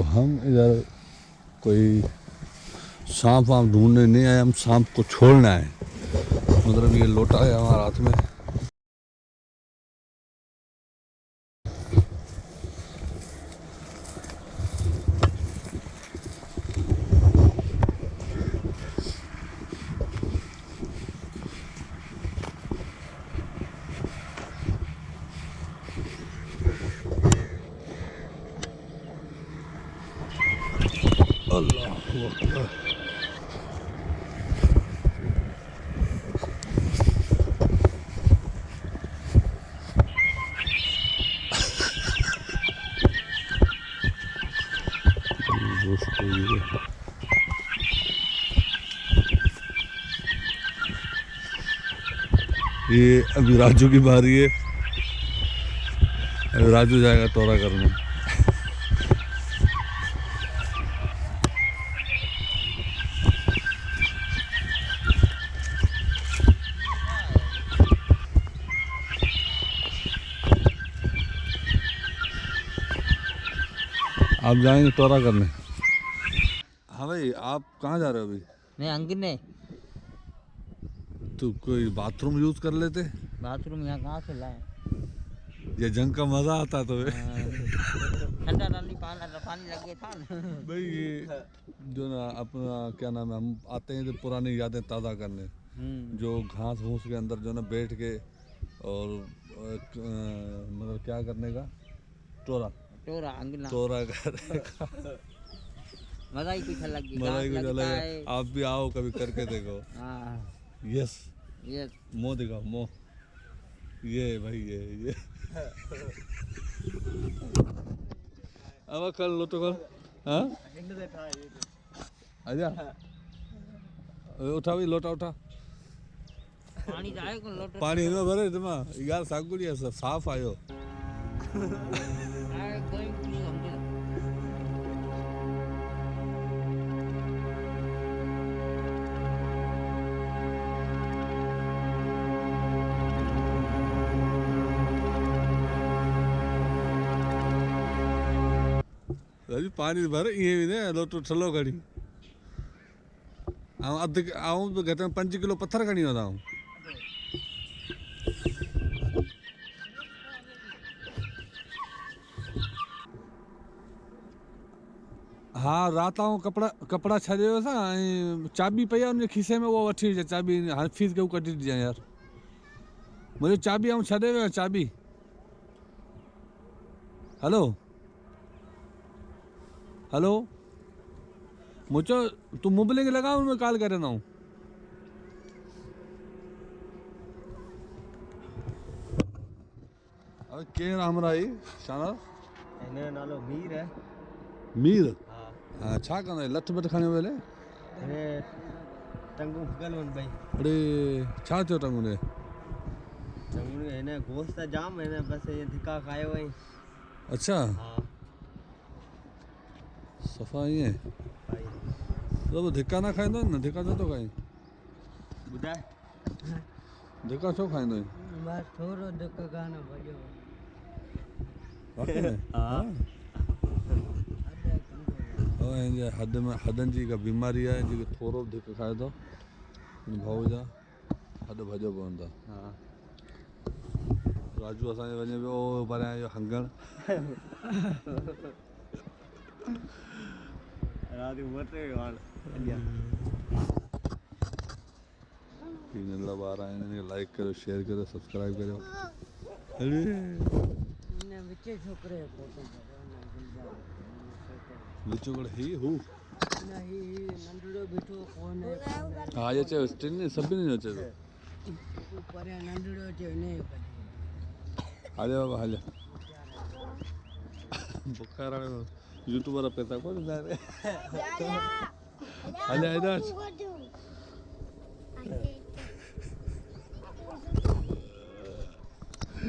हम इधर कोई सांप वाप ढूंढने नहीं आए, हम सांप को छोड़ना है। मतलब ये लोटा है हमारे हाथ में। अल्लाहू अकबर। दोस्तों ये अभी राजू की बारी है। अभी राजू जाएगा टोरा करने। आप जाएंगे टोरा करने? हाँ भाई, आप कहाँ जा रहे हो अभी? मैं अंगने। तो कोई बाथरूम यूज कर लेते। बाथरूम यहाँ कहाँ से लाए? ये जंग का मजा आता तो ठंडा पानी लग गया था ना। भाई ये जो ना अपना क्या नाम है, हम आते हैं तो पुरानी यादें ताज़ा करने। जो घास फूस के अंदर जो ना बैठ के और मतलब क्या करने का, टोरा टोरा अंगना टोरा करने का मजा ही कुछ अलग मजा ही कुछ अलग है। है। आप भी आओ कभी करके देखो। यस यस मुँह दिखाओ मुँह। ये भाई ये अब कर लो तो कर। हाँ आजा उठा भी लोटा उठा। पानी जाए को लोटो पानी हिन में भरे तुमा यार सागुड़ी है सब साफ आयो। आए कोई नहीं समझे। अभी पानी भरे ये भी ने लोटो ठलो घड़ी। आऊं तो कहते हैं 5 किलो पत्थर खड़ी होता हूँ। हाँ रात आऊं कपड़ा छॾे सा चाबी पई उनके खीसे में, वो वठी चाबी हाफिज़ के कटी दी यार। मुझे चाबी आऊं छॾे वियो चाबी। हेलो हेलो मुझो तू मोबाइल के लगा उनमें कॉल करे ना हूँ। अरे केर हमरा ही शाना इन्हें नालो मीर है। मीर हाँ छा कंदो लठ बट खणे वेले इन्हें टंगू फगल वन भाई। अरे छा थियो टंगू ने? टंगू ने इन्हें गोश्त जाम इन्हें बस ये धिक्का खायो वही। अच्छा हाँ सफ़ा ईअं भाई तो धिक्का ना खाईंदो न? धिक्का छो थो खाईं? बुधाए धिक्का छो खाईंदो आहीं? बस थोड़ो धिक्का खाना भजो। वाकई में? हाँ हिन हद में हदनि जी का बीमारी आहे जेके थोरो बि धिक खाए थो भाऊ जा हद भॼो पवंदा। हाँ राजू असांजो वञे पियो परियां इहो हंगण। रात को मर रहे वाल नंढड़ा ॿार आहिनि इनखे लाइक करियो शेयर करियो सब्सक्राइब करियो। विचे छोकरे फोटो विचोगड़ ही हू नहीं नंढड़ो बिठो कौन है हा ये चयो टिनि सभिनी जो चयो। पर नंढड़ो जो ने हले बाबा हले बुखार यूट्यूबर पैसा कोन हले